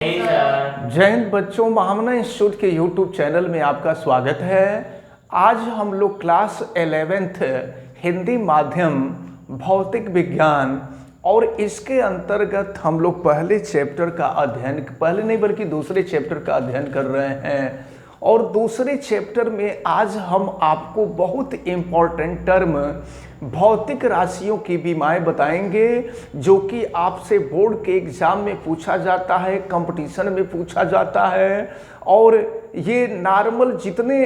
जय हिंद बच्चों, महामना इंस्टीट्यूट के यूट्यूब चैनल में आपका स्वागत है। आज हम लोग क्लास 11th हिंदी माध्यम भौतिक विज्ञान और इसके अंतर्गत हम लोग पहले चैप्टर का अध्ययन, पहले नहीं बल्कि दूसरे चैप्टर का अध्ययन कर रहे हैं। और दूसरे चैप्टर में आज हम आपको बहुत इम्पॉर्टेंट टर्म भौतिक राशियों की विमाएँ बताएंगे, जो कि आपसे बोर्ड के एग्ज़ाम में पूछा जाता है, कंपटीशन में पूछा जाता है। और ये नॉर्मल जितने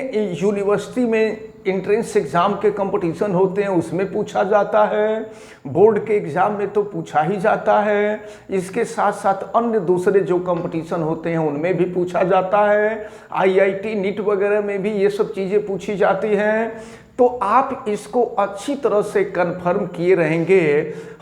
यूनिवर्सिटी में एंट्रेंस एग्ज़ाम के कंपटीशन होते हैं उसमें पूछा जाता है, बोर्ड के एग्ज़ाम में तो पूछा ही जाता है। इसके साथ साथ अन्य दूसरे जो कंपटीशन होते हैं उनमें भी पूछा जाता है। आईआईटी नीट वगैरह में भी ये सब चीज़ें पूछी जाती हैं। तो आप इसको अच्छी तरह से कंफर्म किए रहेंगे।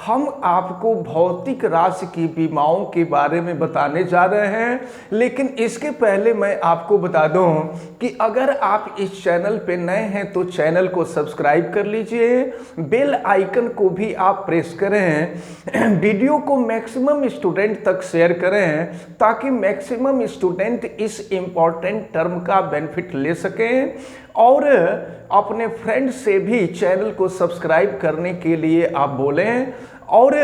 हम आपको भौतिक राशि की विमाओं के बारे में बताने जा रहे हैं, लेकिन इसके पहले मैं आपको बता दूं कि अगर आप इस चैनल पे नए हैं तो चैनल को सब्सक्राइब कर लीजिए, बेल आइकन को भी आप प्रेस करें, वीडियो को मैक्सिमम स्टूडेंट तक शेयर करें ताकि मैक्सिमम स्टूडेंट इस इम्पॉर्टेंट टर्म का बेनिफिट ले सकें। और अपने फ्रेंड से भी चैनल को सब्सक्राइब करने के लिए आप बोलें और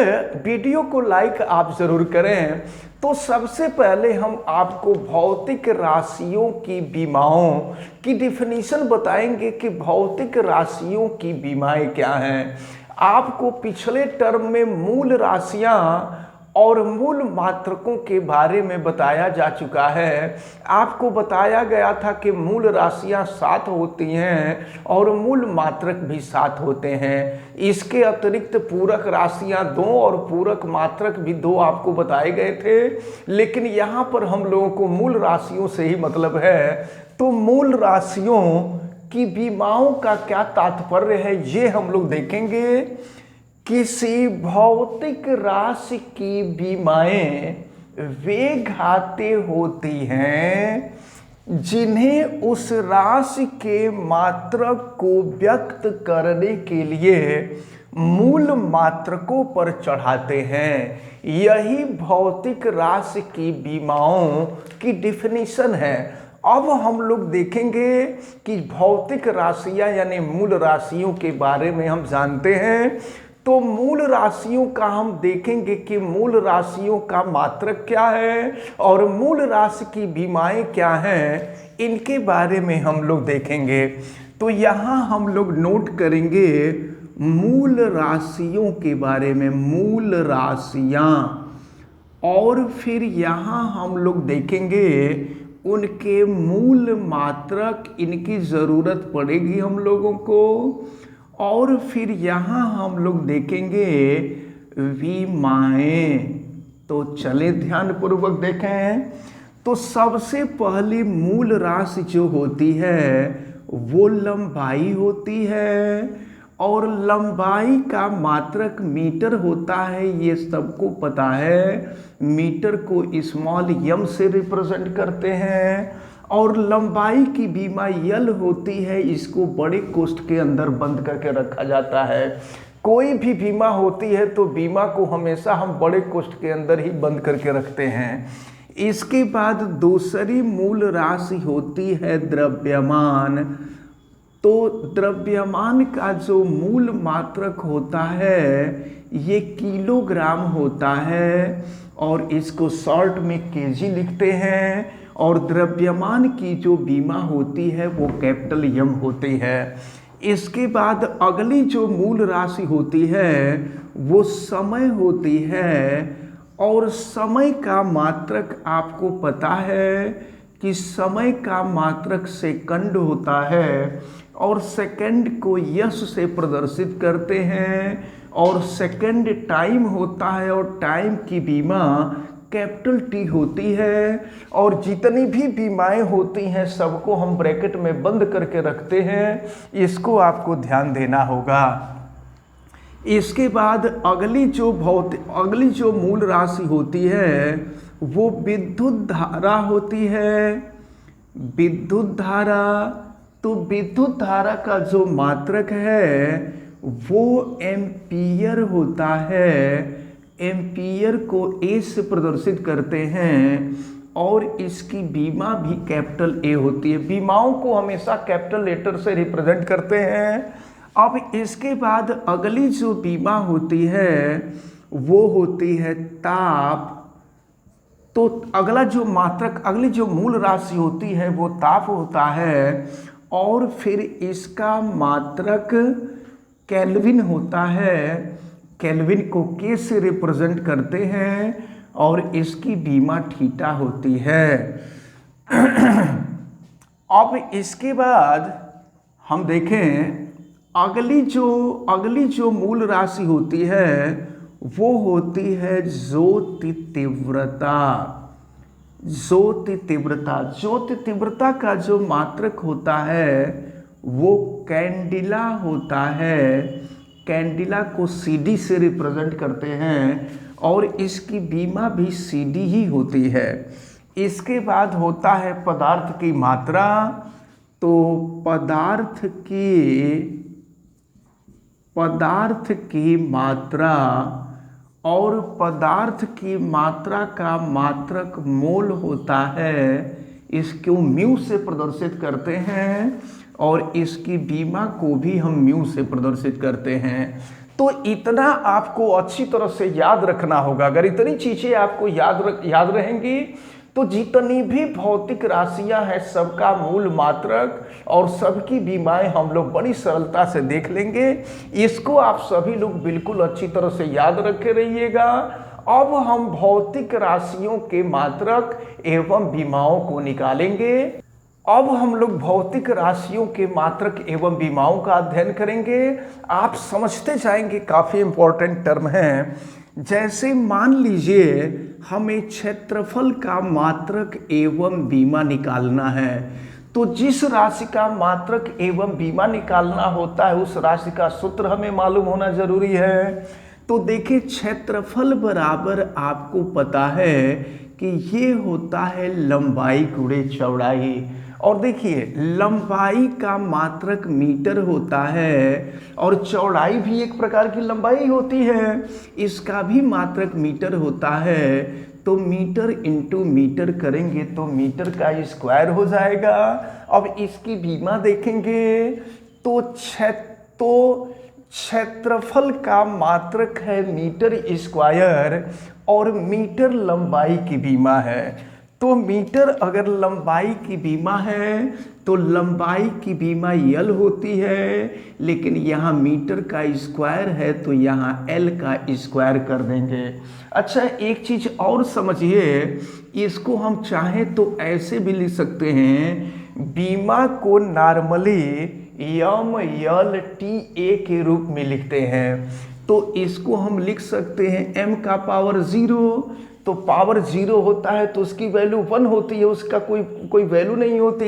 वीडियो को लाइक आप ज़रूर करें। तो सबसे पहले हम आपको भौतिक राशियों की विमाओं की डिफिनीशन बताएंगे कि भौतिक राशियों की विमाएँ क्या हैं। आपको पिछले टर्म में मूल राशियाँ और मूल मात्रकों के बारे में बताया जा चुका है। आपको बताया गया था कि मूल राशियां 7 होती हैं और मूल मात्रक भी 7 होते हैं। इसके अतिरिक्त पूरक राशियां 2 और पूरक मात्रक भी 2 आपको बताए गए थे, लेकिन यहाँ पर हम लोगों को मूल राशियों से ही मतलब है। तो मूल राशियों की विमाओं का क्या तात्पर्य है ये हम लोग देखेंगे। किसी भौतिक राशि की विमाएँ वे घातें होती हैं जिन्हें उस राशि के मात्रक को व्यक्त करने के लिए मूल मात्रकों पर चढ़ाते हैं। यही भौतिक राशि की विमाओं की डिफिनीशन है। अब हम लोग देखेंगे कि भौतिक राशियां यानी मूल राशियों के बारे में हम जानते हैं। तो मूल राशियों का हम देखेंगे कि मूल राशियों का मात्रक क्या है और मूल राशि की विमाएँ क्या हैं, इनके बारे में हम लोग देखेंगे। तो यहाँ हम लोग नोट करेंगे मूल राशियों के बारे में, मूल राशियाँ। और फिर यहाँ हम लोग देखेंगे उनके मूल मात्रक, इनकी ज़रूरत पड़ेगी हम लोगों को। और फिर यहाँ हम लोग देखेंगे विमाएँ। तो चले ध्यानपूर्वक देखें। तो सबसे पहली मूल राशि जो होती है वो लंबाई होती है, और लंबाई का मात्रक मीटर होता है, ये सबको पता है। मीटर को स्मॉल m से रिप्रेजेंट करते हैं। और लंबाई की बीमा यल होती है, इसको बड़े कोष्ठ के अंदर बंद करके रखा जाता है। कोई भी बीमा होती है तो बीमा को हमेशा हम बड़े कोष्ठ के अंदर ही बंद करके रखते हैं। इसके बाद दूसरी मूल राशि होती है द्रव्यमान। तो द्रव्यमान का जो मूल मात्रक होता है ये किलोग्राम होता है, और इसको शॉर्ट में केजी लिखते हैं। और द्रव्यमान की जो बीमा होती है वो कैपिटल M होती है। इसके बाद अगली जो मूल राशि होती है वो समय होती है, और समय का मात्रक आपको पता है कि समय का मात्रक सेकंड होता है, और सेकंड को यश से प्रदर्शित करते हैं। और सेकंड टाइम होता है, और टाइम की बीमा कैपिटल T होती है। और जितनी भी बीमाएँ होती हैं सबको हम ब्रैकेट में बंद करके रखते हैं, इसको आपको ध्यान देना होगा। इसके बाद अगली जो मूल राशि होती है वो विद्युत धारा होती है। विद्युत धारा, तो विद्युत धारा का जो मात्रक है वो एम्पियर होता है। एम्पियर को ए से प्रदर्शित करते हैं। और इसकी बीमा भी कैपिटल ए होती है। बीमाओं को हमेशा कैपिटल लेटर से रिप्रेजेंट करते हैं। अब इसके बाद अगली जो बीमा होती है वो होती है ताप। तो अगली जो मूल राशि होती है वो ताप होता है, और फिर इसका मात्रक केल्विन होता है। केल्विन को के से रिप्रेजेंट करते हैं, और इसकी बीमा थीटा होती है। अब इसके बाद हम देखें अगली जो मूल राशि होती है वो होती है ज्योति तीव्रता। ज्योति तीव्रता का जो मात्रक होता है वो कैंडिला होता है। कैंडिला को सीडी से रिप्रेजेंट करते हैं, और इसकी बीमा भी सीडी ही होती है। इसके बाद होता है पदार्थ की मात्रा। तो पदार्थ की मात्रा, और पदार्थ की मात्रा का मात्रक मोल होता है। इसको म्यू से प्रदर्शित करते हैं, और इसकी बीमा को भी हम म्यू से प्रदर्शित करते हैं। तो इतना आपको अच्छी तरह से याद रखना होगा। अगर इतनी चीज़ें आपको याद रहेंगी तो जितनी भी भौतिक राशियां हैं सबका मूल मात्रक और सबकी बीमाएं हम लोग बड़ी सरलता से देख लेंगे। इसको आप सभी लोग बिल्कुल अच्छी तरह से याद रखे रहिएगा। अब हम भौतिक राशियों के मात्रक एवं बीमाओं को निकालेंगे। अब हम लोग भौतिक राशियों के मात्रक एवं बीमाओं का अध्ययन करेंगे। आप समझते जाएंगे, काफ़ी इंपॉर्टेंट टर्म है। जैसे मान लीजिए हमें क्षेत्रफल का मात्रक एवं बीमा निकालना है, तो जिस राशि का मात्रक एवं बीमा निकालना होता है उस राशि का सूत्र हमें मालूम होना जरूरी है। तो देखिए क्षेत्रफल बराबर आपको पता है कि ये होता है लंबाई गुणे चौड़ाई। और देखिए लंबाई का मात्रक मीटर होता है, और चौड़ाई भी एक प्रकार की लंबाई होती है, इसका भी मात्रक मीटर होता है। तो मीटर इंटू मीटर करेंगे तो मीटर का स्क्वायर हो जाएगा। अब इसकी बीमा देखेंगे तो क्षेत्रफल का मात्रक है मीटर स्क्वायर, और मीटर लंबाई की बीमा है। तो मीटर अगर लंबाई की बीमा है तो लंबाई की बीमा यल होती है, लेकिन यहाँ मीटर का स्क्वायर है तो यहाँ एल का स्क्वायर कर देंगे। अच्छा, एक चीज़ और समझिए, इसको हम चाहें तो ऐसे भी लिख सकते हैं। बीमा को normally Yama L T A के रूप में लिखते हैं। तो इसको हम लिख सकते हैं m का पावर 0। तो पावर 0 होता है तो उसकी वैल्यू 1 होती है, उसका कोई वैल्यू नहीं होती।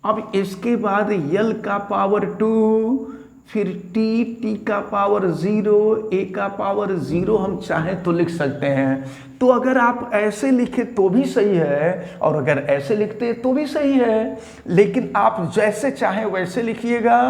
अब इसके बाद यल का पावर 2, फिर टी का पावर 0, ए का पावर 0 हम चाहें तो लिख सकते हैं। तो अगर आप ऐसे लिखे तो भी सही है, और अगर ऐसे लिखते तो भी सही है, लेकिन आप जैसे चाहें वैसे लिखिएगा।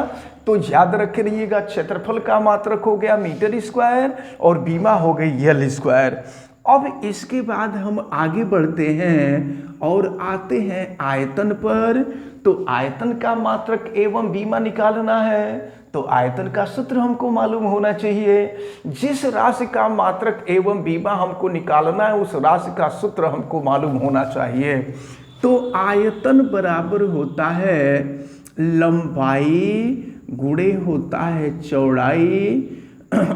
तो याद रखे रहिएगा, क्षेत्रफल का मात्रक हो गया मीटर स्क्वायर और बीमा हो गई यल स्क्वायर। अब इसके बाद हम आगे बढ़ते हैं और आते हैं आयतन पर। तो आयतन का मात्रक एवं बीमा निकालना है, तो आयतन का सूत्र हमको मालूम होना चाहिए। जिस राशि का मात्रक एवं बीमा हमको निकालना है उस राशि का सूत्र हमको मालूम होना चाहिए। तो आयतन बराबर होता है लंबाई गुणे होता है चौड़ाई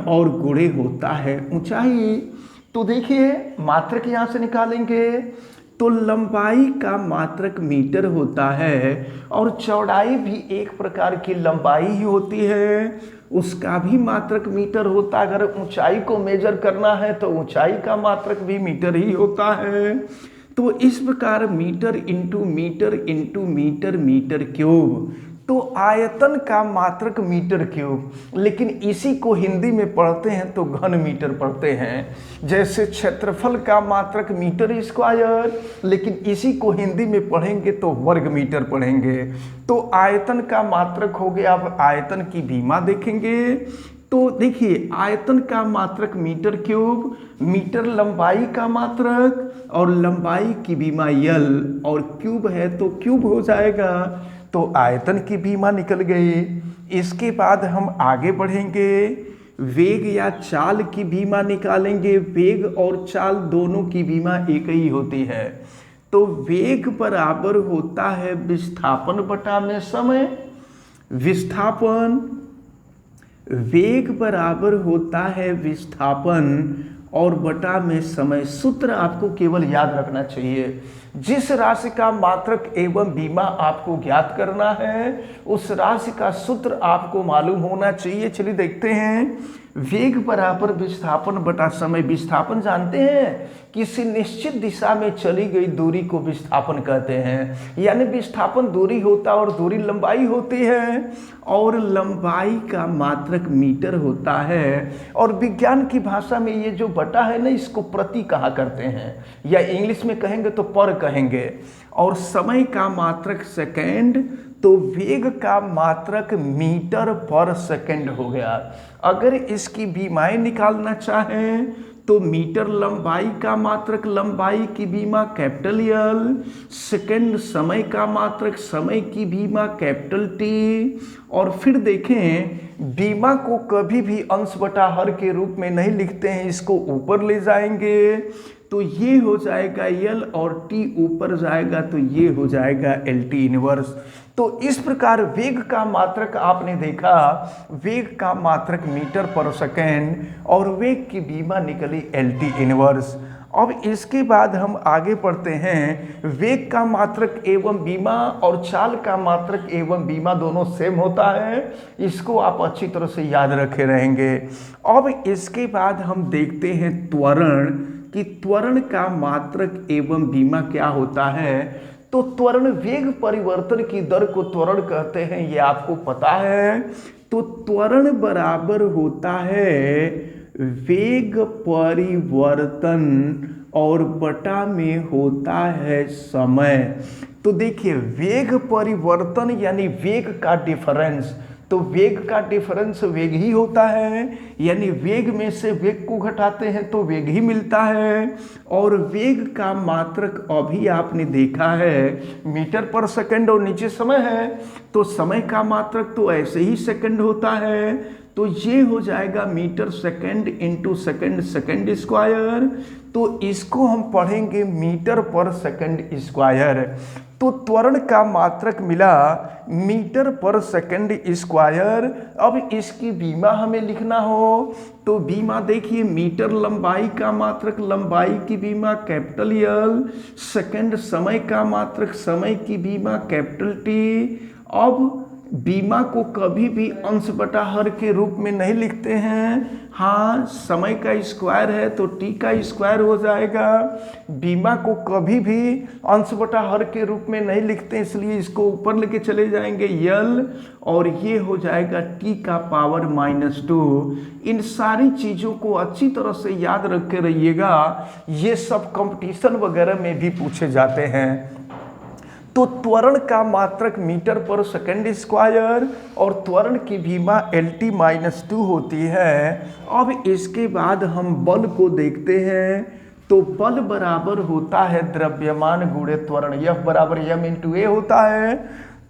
और गुणे होता है ऊंचाई। तो देखिए मात्रक यहाँ से निकालेंगे तो लंबाई का मात्रक मीटर होता है, और चौड़ाई भी एक प्रकार की लंबाई ही होती है, उसका भी मात्रक मीटर होता है। अगर ऊंचाई को मेजर करना है तो ऊंचाई का मात्रक भी मीटर ही होता है। तो इस प्रकार metre into metre into metre metre cube. तो आयतन का मात्रक मीटर क्यूब, लेकिन इसी को हिंदी में पढ़ते हैं तो घन मीटर पढ़ते हैं। जैसे क्षेत्रफल का मात्रक मीटर स्क्वायर, लेकिन इसी को हिंदी में पढ़ेंगे तो वर्ग मीटर पढ़ेंगे। तो आयतन का मात्रक हो गया। अब आयतन की बीमा देखेंगे तो देखिए आयतन का मात्रक मीटर क्यूब, मीटर लंबाई का मात्रक और लंबाई की बीमा यल, और क्यूब है तो क्यूब हो जाएगा। तो आयतन की बीमा निकल गई। इसके बाद हम आगे बढ़ेंगे, वेग या चाल की बीमा निकालेंगे। वेग और चाल दोनों की बीमा एक ही होती है। तो वेग बराबर होता है विस्थापन बटा में समय। विस्थापन, वेग बराबर होता है विस्थापन और बटा में समय। सूत्र आपको केवल याद रखना चाहिए। जिस राशि का मात्रक एवं बीमा आपको ज्ञात करना है, उस राशि का सूत्र आपको मालूम होना चाहिए। चलिए देखते हैं, वेग बराबर विस्थापन बटा समय। विस्थापन जानते हैं, किसी निश्चित दिशा में चली गई दूरी को विस्थापन कहते हैं। यानी विस्थापन दूरी होता है और दूरी लंबाई होती है, और लंबाई का मात्रक मीटर होता है। और विज्ञान की भाषा में ये जो बटा है ना, इसको प्रति कहा करते हैं, या इंग्लिश में कहेंगे तो पर कहेंगे। और समय का मात्रक सेकेंड, तो वेग का मात्रक मीटर पर सेकेंड हो गया। अगर इसकी बीमाएं निकालना चाहें तो मीटर लंबाई का मात्रक, लंबाई की बीमा कैपिटल एल, सेकेंड समय का मात्रक, समय की बीमा कैपिटल टी। और फिर देखें, बीमा को कभी भी अंश बटा हर के रूप में नहीं लिखते हैं, इसको ऊपर ले जाएंगे तो ये हो जाएगा यल, और टी ऊपर जाएगा तो ये हो जाएगा एल टी इनवर्स। तो इस प्रकार वेग का मात्रक आपने देखा, वेग का मात्रक मीटर पर सेकेंड, और वेग की बीमा निकली एल टी इनवर्स। अब इसके बाद हम आगे बढ़ते हैं। वेग का मात्रक एवं बीमा और चाल का मात्रक एवं बीमा दोनों सेम होता है, इसको आप अच्छी तरह से याद रखे रहेंगे। अब इसके बाद हम देखते हैं त्वरण, कि त्वरण का मात्रक एवं बीमा क्या होता है। तो त्वरण, वेग परिवर्तन की दर को त्वरण कहते हैं, ये आपको पता है। तो त्वरण बराबर होता है वेग परिवर्तन और बटा में होता है समय। तो देखिए, वेग परिवर्तन यानी वेग का डिफरेंस, तो वेग का डिफरेंस वेग ही होता है, यानी वेग में से वेग को घटाते हैं तो वेग ही मिलता है। और वेग का मात्रक अभी आपने देखा है मीटर पर सेकंड, और नीचे समय है तो समय का मात्रक तो ऐसे ही सेकंड होता है। तो ये हो जाएगा metre second into second, second square. तो इसको हम पढ़ेंगे मीटर पर सेकंड स्क्वायर। तो त्वरण का मात्रक मिला मीटर पर सेकंड स्क्वायर। अब इसकी बीमा हमें लिखना हो तो बीमा देखिए, मीटर लंबाई का मात्रक, लंबाई की बीमा कैपिटल एल, सेकंड समय का मात्रक, समय की बीमा कैपिटल टी। अब बीमा को कभी भी अंश बटा हर के रूप में नहीं लिखते हैं। हाँ, समय का स्क्वायर है तो टी का स्क्वायर हो जाएगा। बीमा को कभी भी अंश बटा हर के रूप में नहीं लिखते, इसलिए इसको ऊपर लेके चले जाएंगे यल, और ये हो जाएगा टी का पावर -2। इन सारी चीज़ों को अच्छी तरह से याद रख के रहिएगा, ये सब कंपटीशन वगैरह में भी पूछे जाते हैं। तो त्वरण का मात्रक मीटर पर सेकंड स्क्वायर और त्वरण की बीमा LT-2 होती है। अब इसके बाद हम बल को देखते हैं। तो बल बराबर होता है द्रव्यमान गुणे त्वरण, F बराबर m × a होता है।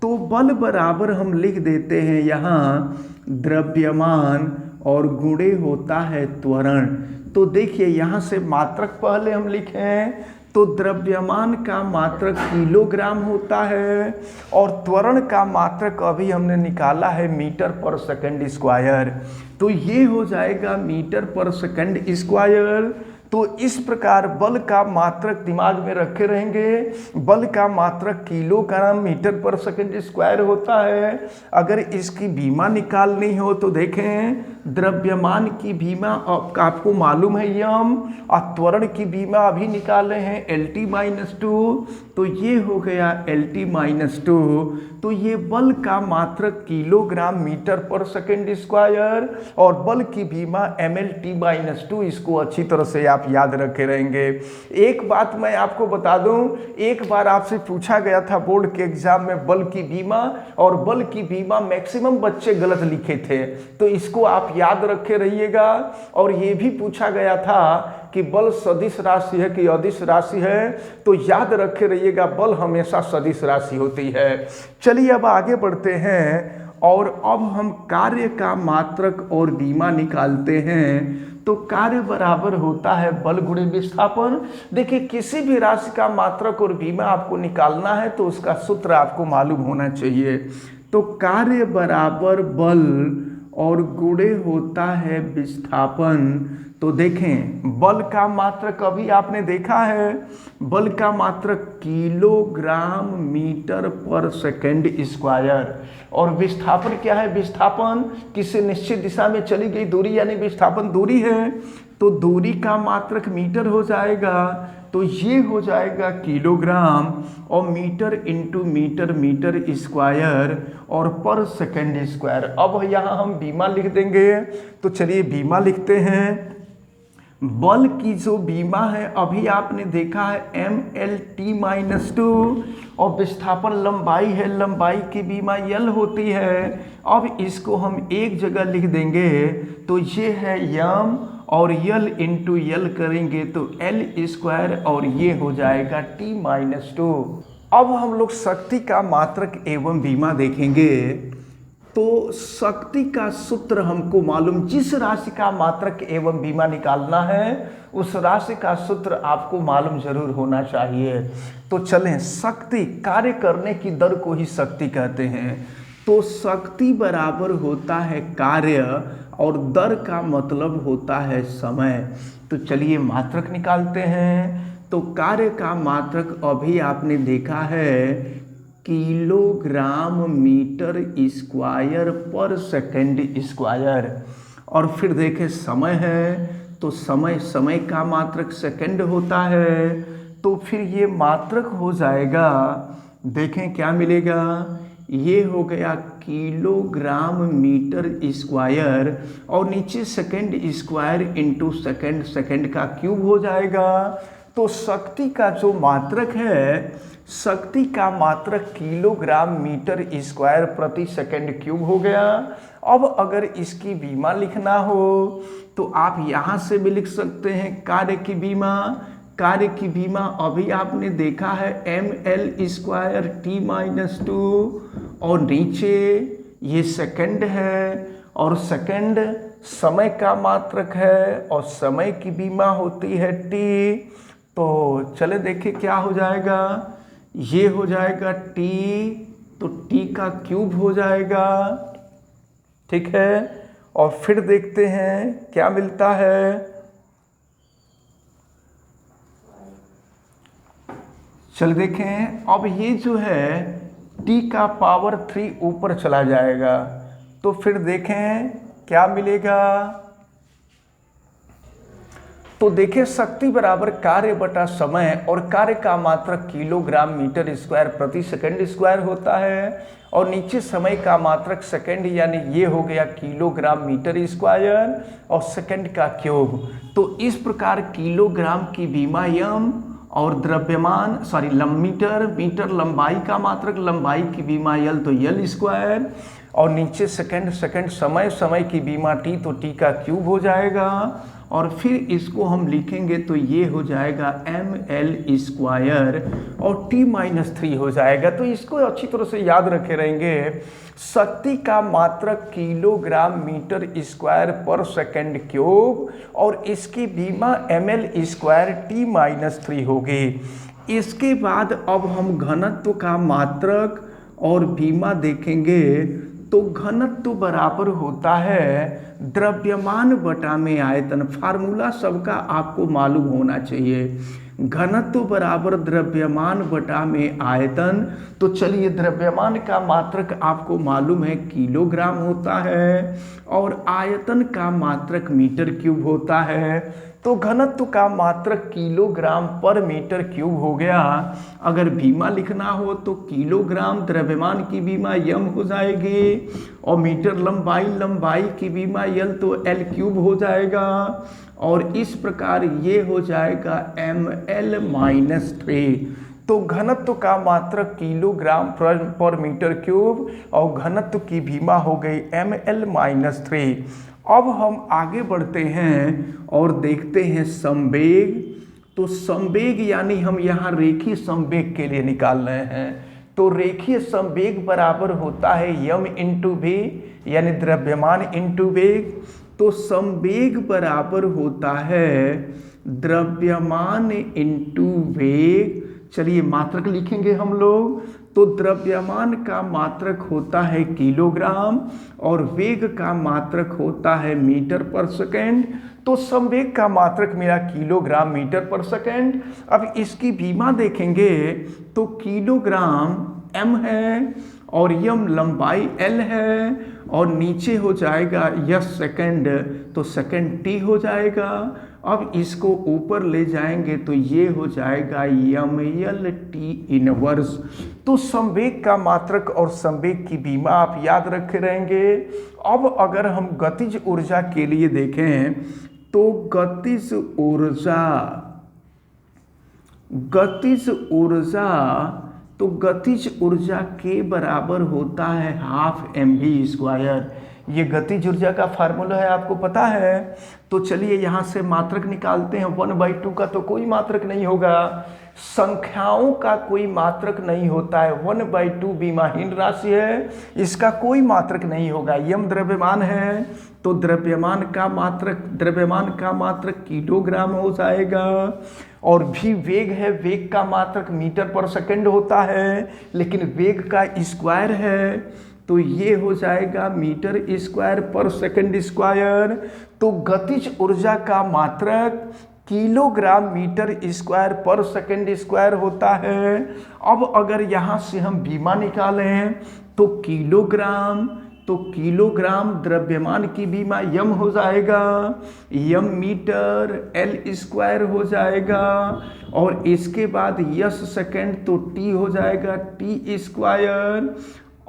तो बल बराबर हम लिख देते हैं यहाँ द्रव्यमान और गुणे होता है त्वरण। तो देखिए यहाँ से मात्रक पहले हम लिखें तो द्रव्यमान का मात्रक किलोग्राम होता है और त्वरण का मात्रक अभी हमने निकाला है मीटर पर सेकंड स्क्वायर। तो ये हो जाएगा मीटर पर सेकंड स्क्वायर। तो इस प्रकार बल का मात्रक दिमाग में रखे रहेंगे, बल का मात्रक किलोग्राम मीटर पर सेकंड स्क्वायर होता है। अगर इसकी बीमा निकालनी हो तो देखें, द्रव्यमान की बीमा आपको मालूम है यम, और त्वरण की बीमा अभी निकाले हैं LT-2। तो ये हो गया LT-2। तो ये बल का मात्रक किलोग्राम मीटर पर सेकंड स्क्वायर और बल की बीमा MLT-2। इसको अच्छी तरह से आप याद रखे रहेंगे। एक बात मैं आपको बता दूं, एक बार आपसे पूछा गया था बोर्ड के एग्जाम में बल की बीमा, और बल की बीमा मैक्सिमम बच्चे गलत लिखे थे। तो इसको आप आप याद रखे रहिएगा। और ये भी पूछा गया था कि बल सदिश राशि है कि अदिश राशि है, तो याद रखे रहिएगा बल हमेशा सदिश राशि होती है। चलिए अब आगे बढ़ते हैं और अब हम कार्य का मात्रक और बीमा निकालते हैं। तो कार्य बराबर होता है बल गुणे विस्थापन। देखिए किसी भी राशि का मात्रक और बीमा आपको निकालना है तो उसका सूत्र आपको मालूम होना चाहिए। तो कार्य बराबर बल और गुणे होता है विस्थापन। तो देखें बल का मात्रक अभी आपने देखा है, बल का मात्रक किलोग्राम मीटर पर सेकंड स्क्वायर। और विस्थापन क्या है? विस्थापन किसी निश्चित दिशा में चली गई दूरी यानी विस्थापन दूरी है, तो दूरी का मात्रक मीटर हो जाएगा। तो ये हो जाएगा किलोग्राम और metre into metre, metre square और पर सेकंड स्क्वायर। अब यहाँ हम बीमा लिख देंगे। तो चलिए बीमा लिखते हैं। बल की जो बीमा है अभी आपने देखा है mL/t-2 और विस्थापन लंबाई है, लंबाई की बीमा L होती है। अब इसको हम एक जगह लिख देंगे तो ये है m और L इंटू L करेंगे तो L² और ये हो जाएगा t-2। अब हम लोग शक्ति का मात्रक एवं बीमा देखेंगे। तो शक्ति का सूत्र हमको मालूम, जिस राशि का मात्रक एवं बीमा निकालना है उस राशि का सूत्र आपको मालूम जरूर होना चाहिए। तो चलें, शक्ति कार्य करने की दर को ही शक्ति कहते हैं। तो शक्ति बराबर होता है कार्य और दर का मतलब होता है समय। तो चलिए मात्रक निकालते हैं। तो कार्य का मात्रक अभी आपने देखा है किलोग्राम मीटर स्क्वायर पर सेकंड स्क्वायर। और फिर देखें समय है तो समय का मात्रक सेकंड होता है। तो फिर ये मात्रक हो जाएगा, देखें क्या मिलेगा, ये हो गया किलोग्राम मीटर स्क्वायर और नीचे second square into second, second का क्यूब हो जाएगा। तो शक्ति का जो मात्रक है, शक्ति का मात्रक किलोग्राम मीटर स्क्वायर प्रति सेकंड क्यूब हो गया। अब अगर इसकी बीमा लिखना हो तो आप यहाँ से भी लिख सकते हैं कार्य की बीमा। कार्य की बीमा अभी आपने देखा है mL²t-2 और नीचे ये सेकंड है और सेकंड समय का मात्रक है और समय की बीमा होती है t। तो चले देखिए क्या हो जाएगा, ये हो जाएगा t, तो t का क्यूब हो जाएगा, ठीक है। और फिर देखते हैं क्या मिलता है, चल देखें। अब ये जो है t का पावर 3 ऊपर चला जाएगा, तो फिर देखें क्या मिलेगा। तो देखिए शक्ति बराबर कार्य बटा समय और कार्य का मात्रक किलोग्राम मीटर स्क्वायर प्रति सेकंड स्क्वायर होता है और नीचे समय का मात्रक सेकंड यानी ये हो गया किलोग्राम मीटर स्क्वायर और सेकंड का क्यूब। तो इस प्रकार किलोग्राम की बीमा m और द्रव्यमान मीटर लंबाई का मात्रक, लंबाई की बीमा L तो L² और नीचे सेकंड समय की बीमा t तो t का क्यूब हो जाएगा। और फिर इसको हम लिखेंगे तो ये हो जाएगा mL² और t-3 हो जाएगा। तो इसको अच्छी तरह से याद रखे रहेंगे। शक्ति का मात्रक किलोग्राम मीटर स्क्वायर पर सेकंड क्यूब और इसकी बीमा mL² t-3 होगी। इसके बाद अब हम घनत्व का मात्रक और बीमा देखेंगे। तो घनत्व बराबर होता है द्रव्यमान बटा में आयतन। फार्मूला सबका आपको मालूम होना चाहिए, घनत्व बराबर द्रव्यमान बटा में आयतन। तो चलिए द्रव्यमान का मात्रक आपको मालूम है किलोग्राम होता है और आयतन का मात्रक मीटर क्यूब होता है। तो घनत्व का मात्रक किलोग्राम पर मीटर क्यूब हो गया। अगर बीमा लिखना हो तो किलोग्राम द्रव्यमान की बीमा m हो जाएगी और मीटर लंबाई की बीमा L तो L³ हो जाएगा और इस प्रकार ये हो जाएगा mL-3। तो घनत्व का मात्रक किलोग्राम पर मीटर क्यूब और घनत्व की बीमा हो गई mL-3। अब हम आगे बढ़ते हैं और देखते हैं संवेग। तो संवेग यानी हम यहाँ रेखीय संवेग के लिए निकाल रहे हैं। तो रेखीय संवेग बराबर होता है यम इंटू वी, यानी द्रव्यमान इंटू वेग। तो संवेग बराबर होता है द्रव्यमान इंटू वेग। चलिए मात्रक लिखेंगे हम लोग। तो द्रव्यमान का मात्रक होता है किलोग्राम और वेग का मात्रक होता है मीटर पर सेकेंड। तो संवेग का मात्रक मेरा किलोग्राम मीटर पर सेकेंड। अब इसकी विमा देखेंगे तो किलोग्राम m है और यम लंबाई l है और नीचे हो जाएगा यस सेकेंड, तो सेकेंड t हो जाएगा। अब इसको ऊपर ले जाएंगे तो ये हो जाएगा यम एल टी इनवर्स। तो संवेग का मात्रक और संवेग की विमा आप याद रखे रहेंगे। अब अगर हम गतिज ऊर्जा के लिए देखें तो गतिज ऊर्जा के बराबर होता है हाफ mv²। ये गतिज ऊर्जा का फार्मूला है, आपको पता है। तो चलिए यहाँ से मात्रक निकालते हैं। 1/2 का तो कोई मात्रक नहीं होगा, संख्याओं का कोई मात्रक नहीं होता है। 1/2 विमाहीन राशि है, इसका कोई मात्रक नहीं होगा। यम द्रव्यमान है तो द्रव्यमान का मात्रक किलोग्राम हो जाएगा। और भी वेग है, वेग का मात्रक मीटर पर सेकंड होता है, लेकिन वेग का स्क्वायर है तो ये हो जाएगा मीटर स्क्वायर पर सेकंड स्क्वायर। तो गतिज ऊर्जा का मात्रक किलोग्राम मीटर स्क्वायर पर सेकंड स्क्वायर होता है। अब अगर यहाँ से हम विमा निकालें तो किलोग्राम द्रव्यमान की विमा यम हो जाएगा, यम मीटर l स्क्वायर हो जाएगा। और इसके बाद यस सेकंड तो टी हो जाएगा टी स्क्वायर।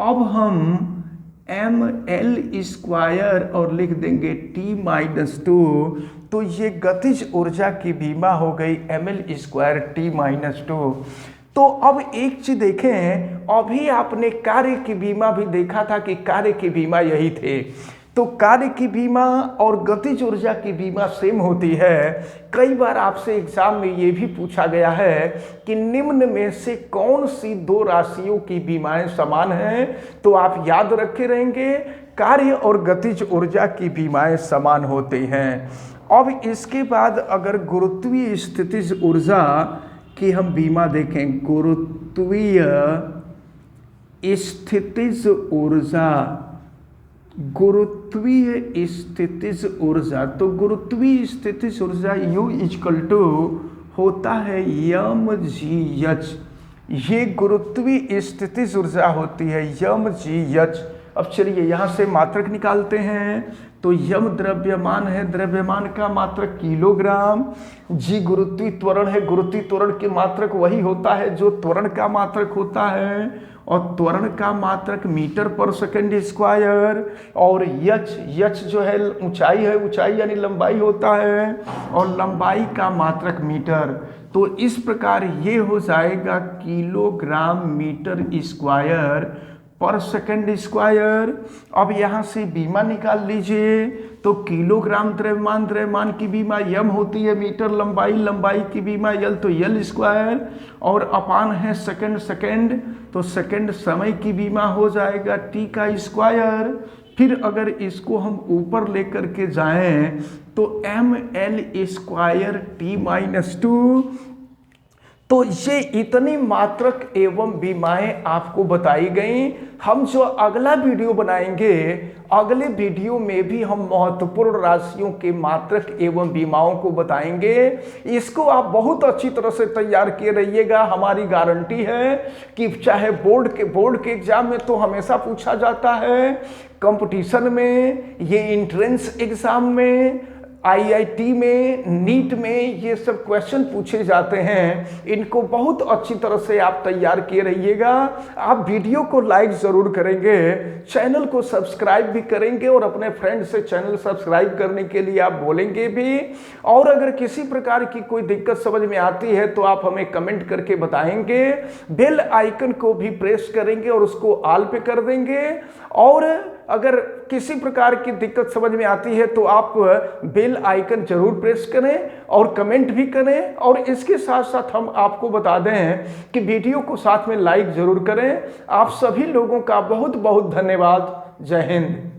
अब हम ml स्क्वायर और लिख देंगे t-2। तो ये गतिज ऊर्जा की विमा हो गई ml स्क्वायर t-2। तो अब एक चीज देखें, अभी आपने कार्य की विमा भी देखा था कि कार्य की विमा यही थे। तो कार्य की विमा और गतिज ऊर्जा की विमा सेम होती है। कई बार आपसे एग्जाम में ये भी पूछा गया है कि निम्न में से कौन सी दो राशियों की विमाएं समान हैं। तो आप याद रखे रहेंगे, कार्य और गतिज ऊर्जा की विमाएं समान होती हैं। अब इसके बाद अगर गुरुत्वीय स्थितिज ऊर्जा की हम विमा देखें, गुरुत्वीय स्थितिज ऊर्जा, तो गुरुत्वीय स्थितिज ऊर्जा U = होता है mgh। ये गुरुत्वीय स्थितिज ऊर्जा होती है mgh। अब चलिए यहाँ से मात्रक निकालते हैं। तो यम द्रव्यमान है, द्रव्यमान का मात्रक किलोग्राम। जी गुरुत्वीय त्वरण है, गुरुत्वीय त्वरण के मात्रक वही होता है जो त्वरण का मात्रक होता है, और त्वरण का मात्रक मीटर पर सेकंड स्क्वायर। और यच जो है ऊंचाई है, ऊंचाई यानी लंबाई होता है, और लंबाई का मात्रक मीटर। तो इस प्रकार ये हो जाएगा किलोग्राम मीटर स्क्वायर पर सेकंड स्क्वायर। अब यहाँ से विमा निकाल लीजिए। तो किलोग्राम द्रव्यमान की विमा यम होती है, मीटर लंबाई की विमा यल तो यल स्क्वायर, और अपान है सेकंड, तो सेकंड समय की विमा हो जाएगा टी का स्क्वायर। फिर अगर इसको हम ऊपर लेकर के जाएं तो ml स्क्वायर t-2। तो ये इतनी मात्रक एवं विमाएं आपको बताई गई। हम जो अगला वीडियो बनाएंगे, अगले वीडियो में भी हम महत्वपूर्ण राशियों के मात्रक एवं विमाओं को बताएंगे। इसको आप बहुत अच्छी तरह से तैयार किए रहिएगा। हमारी गारंटी है कि चाहे बोर्ड के एग्जाम में तो हमेशा पूछा जाता है, कंपटीशन में, ये एंट्रेंस एग्जाम में, IIT में, नीट में ये सब क्वेश्चन पूछे जाते हैं। इनको बहुत अच्छी तरह से आप तैयार किए रहिएगा। आप वीडियो को लाइक ज़रूर करेंगे, चैनल को सब्सक्राइब भी करेंगे, और अपने फ्रेंड से चैनल सब्सक्राइब करने के लिए आप बोलेंगे भी। और अगर किसी प्रकार की कोई दिक्कत समझ में आती है तो आप हमें कमेंट करके बताएंगे। बेल आइकन को भी प्रेस करेंगे और उसको ऑल पे कर देंगे। और अगर किसी प्रकार की दिक्कत समझ में आती है तो आप बेल आइकन जरूर प्रेस करें और कमेंट भी करें। और इसके साथ साथ हम आपको बता दें कि वीडियो को साथ में लाइक जरूर करें। आप सभी लोगों का बहुत बहुत धन्यवाद। जय हिंद।